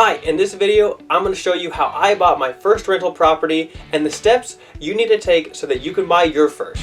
Hi, in this video, I'm going to show you how I bought my first rental property and the steps you need to take so that you can buy your first.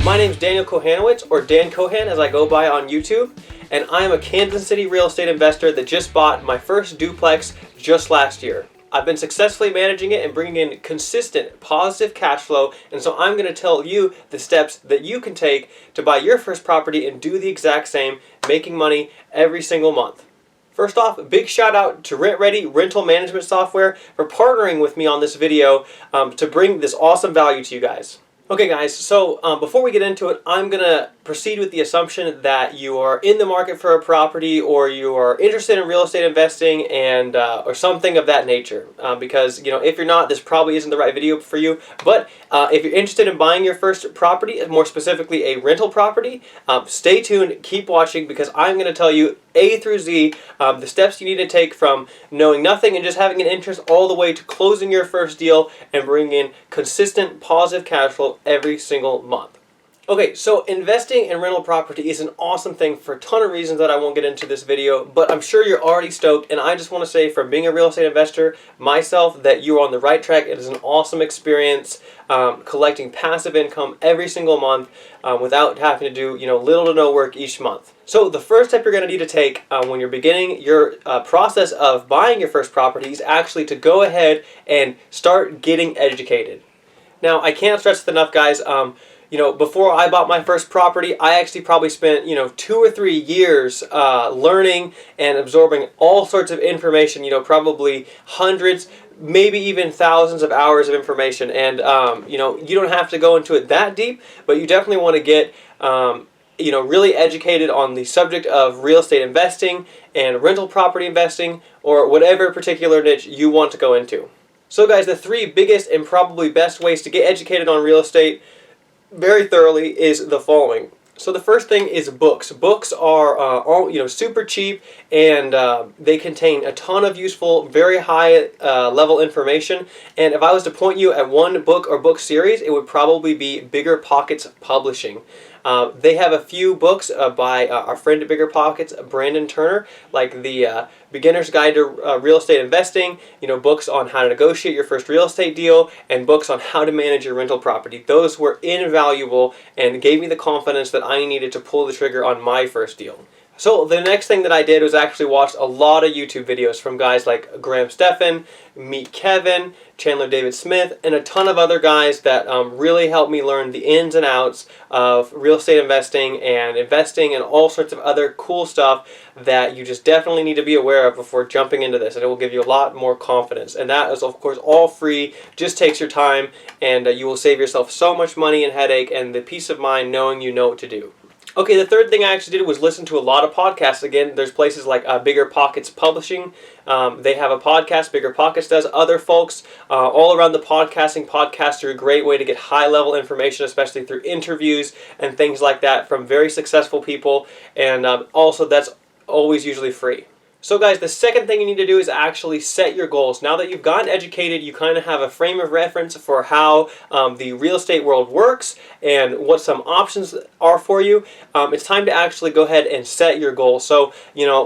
My name is Dan Kohan, or Dan Kohan as I go by on YouTube, and I am a Kansas City real estate investor that just bought my first duplex just last year. I've been successfully managing it and bringing in consistent positive cash flow, and so I'm going to tell you the steps that you can take to buy your first property and do the exact same, making money every single month. First off, a big shout out to RentRedi rental management software for partnering with me on this video to bring this awesome value to you guys. Okay guys, so before we get into it, I'm going to proceed with the assumption that you are in the market for a property or you are interested in real estate investing and or something of that nature. Because, you know, if you're not, this probably isn't the right video for you. But if you're interested in buying your first property, more specifically a rental property, stay tuned, keep watching, because I'm going to tell you A through Z, the steps you need to take from knowing nothing and just having an interest all the way to closing your first deal and bringing in consistent positive cash flow every single month. Okay, so investing in rental property is an awesome thing for a ton of reasons that I won't get into this video, but I'm sure you're already stoked, and I just want to say, from being a real estate investor myself, that you're on the right track. It is an awesome experience collecting passive income every single month without having to do, you know, little to no work each month. So the first step you're going to need to take when you're beginning your process of buying your first property is actually to go ahead and start getting educated. Now, I can't stress this enough, guys. You know, before I bought my first property, I actually probably spent, 2 or 3 years learning and absorbing all sorts of information, probably hundreds, maybe even thousands of hours of information. And, you don't have to go into it that deep, but you definitely want to get, really educated on the subject of real estate investing and rental property investing, or whatever particular niche you want to go into. So guys, the 3 biggest and probably best ways to get educated on real estate very thoroughly is the following. So the first thing is books. Books are all super cheap, and they contain a ton of useful, very high level information. And if I was to point you at one book or book series, it would probably be Bigger Pockets Publishing. They have a few books by our friend at Bigger Pockets, Brandon Turner, like the Beginner's Guide to Real Estate Investing, books on how to negotiate your first real estate deal, and books on how to manage your rental property. Those were invaluable and gave me the confidence that I needed to pull the trigger on my first deal. So the next thing that I did was actually watch a lot of YouTube videos from guys like Graham Stephan, Meet Kevin, Chandler David Smith, and a ton of other guys that really helped me learn the ins and outs of real estate investing and all sorts of other cool stuff that you just definitely need to be aware of before jumping into this, and it will give you a lot more confidence. And that is, of course, all free, just takes your time, and you will save yourself so much money and headache and the peace of mind knowing you know what to do. Okay, the third thing I actually did was listen to a lot of podcasts. Again, there's places like Bigger Pockets Publishing. They have a podcast, Bigger Pockets does. Other folks all around the podcasting. Podcasts are a great way to get high-level information, especially through interviews and things like that from very successful people. And also, that's always usually free. So guys, the second thing you need to do is actually set your goals. Now that you've gotten educated, you kind of have a frame of reference for how the real estate world works and what some options are for you. It's time to actually go ahead and set your goals. So,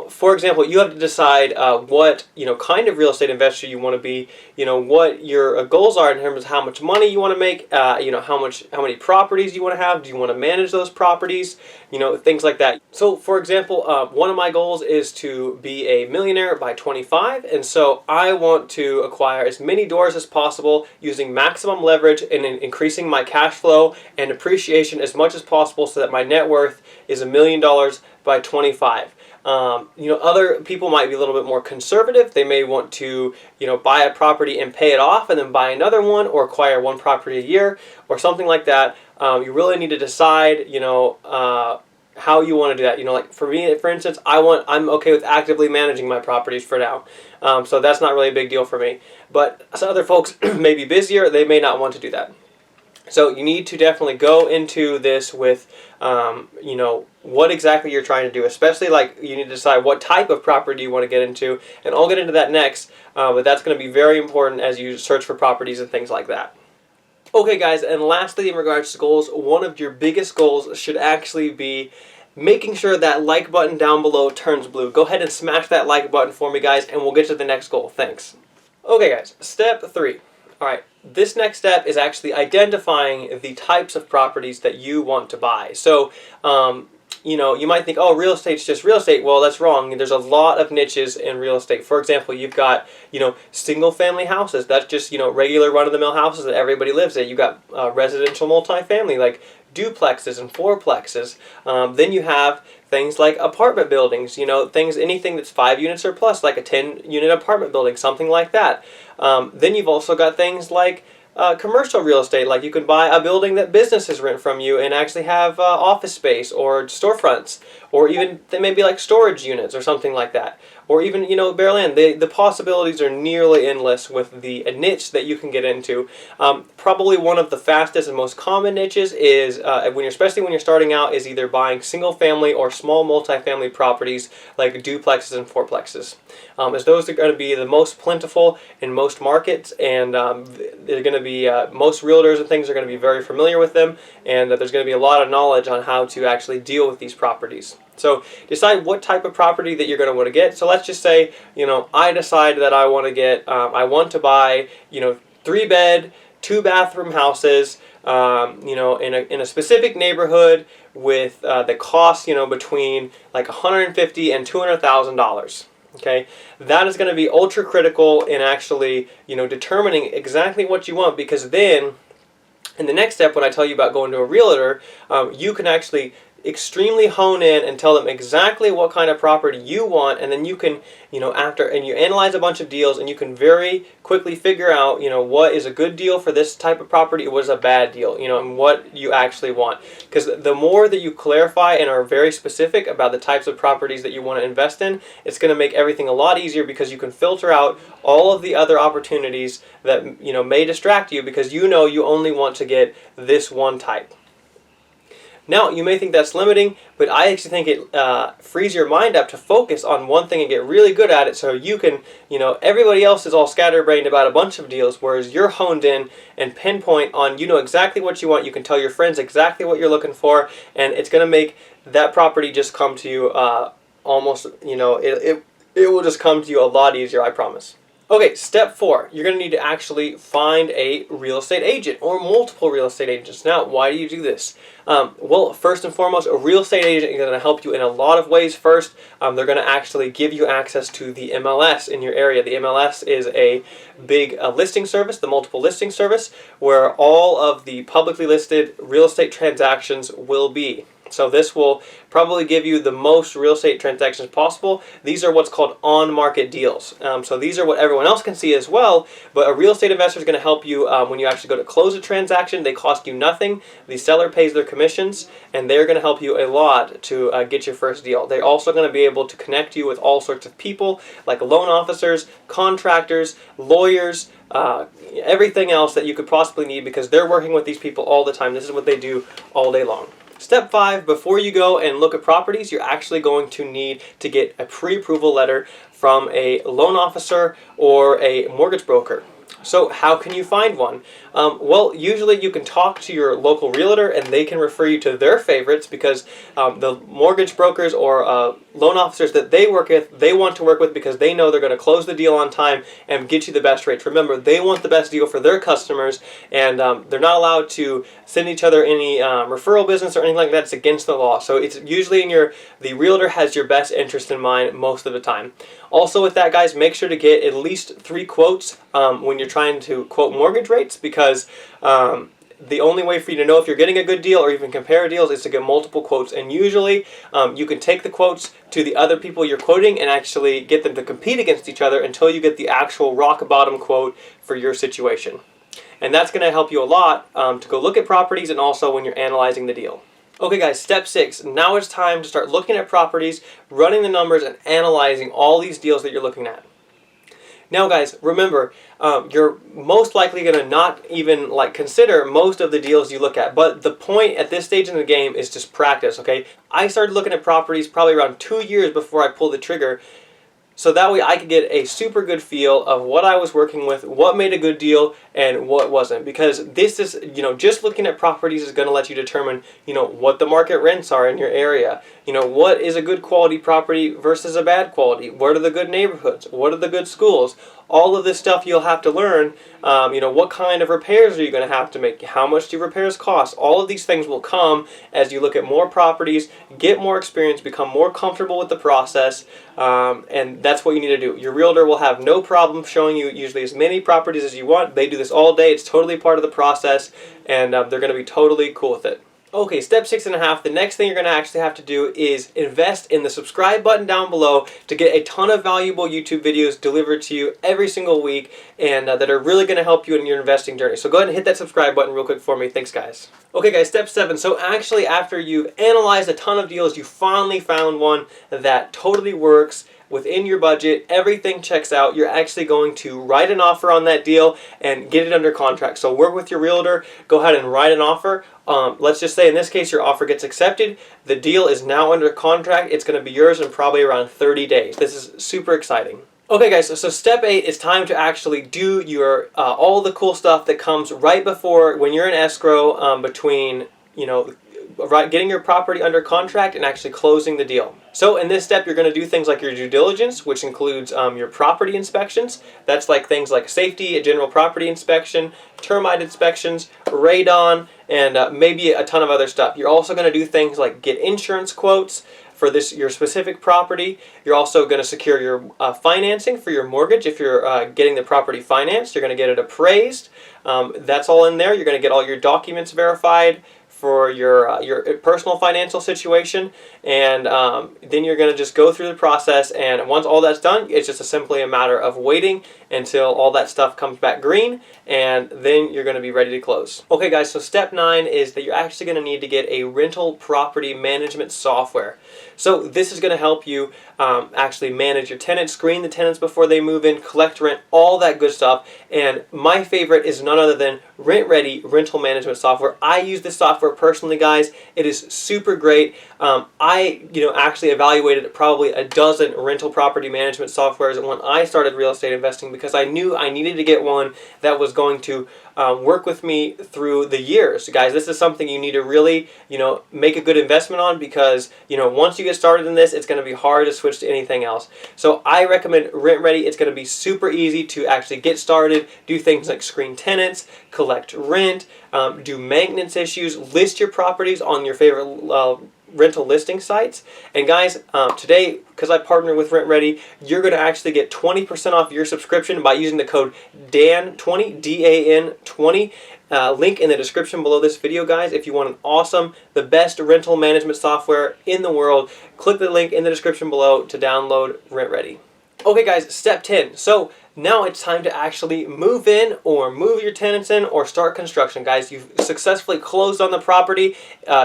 for example, you have to decide what, kind of real estate investor you want to be, what your goals are in terms of how much money you want to make, how many properties you want to have, do you want to manage those properties, things like that. So, for example, one of my goals is to be a millionaire by 25, and so I want to acquire as many doors as possible using maximum leverage and increasing my cash flow and appreciation as much as possible so that my net worth is $1 million by 25. Other people might be a little bit more conservative. They may want to, buy a property and pay it off and then buy another one, or acquire one property a year or something like that. You really need to decide, how you want to do that. Like for me, for instance, I'm okay with actively managing my properties for now. So that's not really a big deal for me. But some other folks may be busier. They may not want to do that. So you need to definitely go into this with, what exactly you're trying to do. Especially like you need to decide what type of property you want to get into. And I'll get into that next. But that's going to be very important as you search for properties and things like that. Okay guys, and lastly in regards to goals, one of your biggest goals should actually be making sure that like button down below turns blue. Go ahead and smash that like button for me guys, and we'll get to the next goal. Thanks. Okay guys, step 3. Alright, this next step is actually identifying the types of properties that you want to buy. So, you might think, oh, real estate's just real estate. Well, that's wrong. There's a lot of niches in real estate. For example, you've got, single family houses. That's just, regular run-of-the-mill houses that everybody lives in. You've got residential multifamily, like duplexes and fourplexes. Then you have things like apartment buildings, anything that's 5 units or plus, like a 10-unit apartment building, something like that. Then you've also got things like commercial real estate, like you can buy a building that businesses rent from you and actually have office space or storefronts, or even they may be like storage units or something like that, or even bare land. The possibilities are nearly endless with the niche that you can get into. Probably one of the fastest and most common niches is especially when you're starting out, is either buying single family or small multifamily properties like duplexes and fourplexes, as those are going to be the most plentiful in most markets, and they're going to be most realtors and things are going to be very familiar with them, and there's going to be a lot of knowledge on how to actually deal with these properties. So decide what type of property that you're going to want to get. So let's just say, I decide that I want to get, I want to buy, 3-bed, 2-bathroom houses, in a specific neighborhood with the cost, between like $150,000 and $200,000. Okay, that is going to be ultra critical in actually, determining exactly what you want, because then in the next step, when I tell you about going to a realtor, you can actually extremely hone in and tell them exactly what kind of property you want, and then you can, you analyze a bunch of deals, and you can very quickly figure out, what is a good deal for this type of property, what is a bad deal, and what you actually want. Because the more that you clarify and are very specific about the types of properties that you want to invest in, it's going to make everything a lot easier, because you can filter out all of the other opportunities that, may distract you, because you only want to get this one type. Now, you may think that's limiting, but I actually think it frees your mind up to focus on one thing and get really good at it, so you can, everybody else is all scatterbrained about a bunch of deals, whereas you're honed in and pinpoint on, exactly what you want. You can tell your friends exactly what you're looking for, and it's going to make that property just come to you almost, it will just come to you a lot easier, I promise. Okay, step 4, you're going to need to actually find a real estate agent or multiple real estate agents. Now, why do you do this? Well, first and foremost, a real estate agent is going to help you in a lot of ways. First, they're going to actually give you access to the MLS in your area. The MLS is a big listing service, the multiple listing service, where all of the publicly listed real estate transactions will be. So this will probably give you the most real estate transactions possible. These are what's called on-market deals. So these are what everyone else can see as well, but a real estate investor is going to help you when you actually go to close a transaction. They cost you nothing. The seller pays their commissions, and they're going to help you a lot to get your first deal. They're also going to be able to connect you with all sorts of people, like loan officers, contractors, lawyers, everything else that you could possibly need, because they're working with these people all the time. This is what they do all day long. Step 5, before you go and look at properties, you're actually going to need to get a pre-approval letter from a loan officer or a mortgage broker. So how can you find one? Well, usually you can talk to your local realtor and they can refer you to their favorites, because the mortgage brokers or loan officers that they work with, they want to work with because they know they're going to close the deal on time and get you the best rates. Remember, they want the best deal for their customers, and they're not allowed to send each other any referral business or anything like that. It's against the law. So it's usually the realtor has your best interest in mind most of the time. Also with that, guys, make sure to get at least 3 quotes when you're trying to quote mortgage rates, because the only way for you to know if you're getting a good deal or even compare deals is to get multiple quotes. And usually you can take the quotes to the other people you're quoting and actually get them to compete against each other until you get the actual rock bottom quote for your situation. And that's going to help you a lot to go look at properties, and also when you're analyzing the deal. Okay guys, step 6. Now it's time to start looking at properties, running the numbers, and analyzing all these deals that you're looking at. Now guys, remember, you're most likely going to not even consider most of the deals you look at, but the point at this stage in the game is just practice, okay? I started looking at properties probably around 2 years before I pulled the trigger. So that way I could get a super good feel of what I was working with, what made a good deal and what wasn't. Because this is, just looking at properties is going to let you determine, what the market rents are in your area. What is a good quality property versus a bad quality? What are the good neighborhoods? What are the good schools? All of this stuff you'll have to learn. What kind of repairs are you going to have to make? How much do repairs cost? All of these things will come as you look at more properties, get more experience, become more comfortable with the process, and that's what you need to do. Your realtor will have no problem showing you usually as many properties as you want. They do this all day. It's totally part of the process, and they're going to be totally cool with it. Okay, step 6.5, the next thing you're going to actually have to do is invest in the subscribe button down below to get a ton of valuable YouTube videos delivered to you every single week and that are really going to help you in your investing journey. So go ahead and hit that subscribe button real quick for me. Thanks, guys. Okay, guys, step 7. So actually, after you've analyzed a ton of deals, you finally found one that totally works within your budget, everything checks out, you're actually going to write an offer on that deal and get it under contract. So work with your realtor, go ahead and write an offer. Let's just say in this case your offer gets accepted, the deal is now under contract, it's going to be yours in probably around 30 days. This is super exciting. Okay guys, so step 8 is time to actually do your all the cool stuff that comes right before when you're in escrow between, getting your property under contract and actually closing the deal. So in this step, you're going to do things like your due diligence, which includes your property inspections. That's like things like safety, a general property inspection, termite inspections, radon, and maybe a ton of other stuff. You're also going to do things like get insurance quotes for your specific property. You're also going to secure your financing for your mortgage. If you're getting the property financed, you're going to get it appraised. That's all in there. You're going to get all your documents verified for your personal financial situation, and then you're going to just go through the process, and once all that's done, it's just simply a matter of waiting until all that stuff comes back green, and then you're going to be ready to close. Okay guys, so step 9 is that you're actually going to need to get a rental property management software. So this is going to help you actually manage your tenants, screen the tenants before they move in, collect rent, all that good stuff. And my favorite is none other than RentRedi rental management software. I use this software personally, guys. It is super great. I actually evaluated probably a dozen rental property management softwares when I started real estate investing because I knew I needed to get one that was going to work with me through the years. Guys, this is something you need to really, make a good investment on because, once you get started in this, it's going to be hard to switch to anything else. So I recommend RentRedi. It's going to be super easy to actually get started, do things like screen tenants, collect rent, do maintenance issues, list your properties on your favorite rental listing sites. And guys, today, because I partner with RentRedi, you're going to actually get 20% off your subscription by using the code DAN20, DAN20. Link in the description below this video, guys. If you want the best rental management software in the world, click the link in the description below to download RentRedi. Okay guys, step 10. So now it's time to actually move in or move your tenants in or start construction. Guys, you've successfully closed on the property.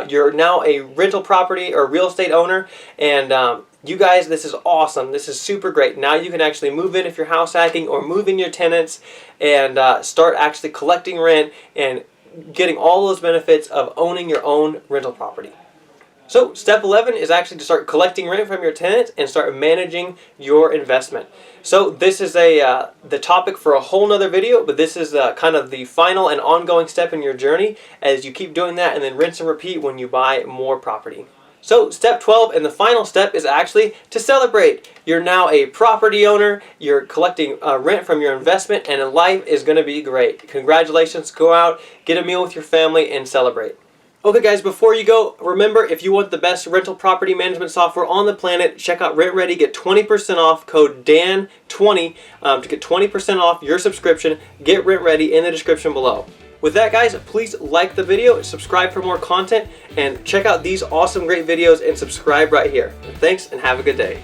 You're now a rental property or real estate owner, and you guys, this is awesome. This is super great. Now you can actually move in if you're house hacking or move in your tenants and start actually collecting rent and getting all those benefits of owning your own rental property. So step 11 is actually to start collecting rent from your tenants and start managing your investment. So this is the topic for a whole nother video, but this is kind of the final and ongoing step in your journey as you keep doing that and then rinse and repeat when you buy more property. So step 12 and the final step is actually to celebrate. You're now a property owner, you're collecting rent from your investment, and life is going to be great. Congratulations, go out, get a meal with your family, and celebrate. Okay guys, before you go, remember if you want the best rental property management software on the planet, check out RentRedi, get 20% off, code DAN20 to get 20% off your subscription. Get RentRedi in the description below. With that guys, please like the video, subscribe for more content, and check out these awesome great videos and subscribe right here. Thanks and have a good day.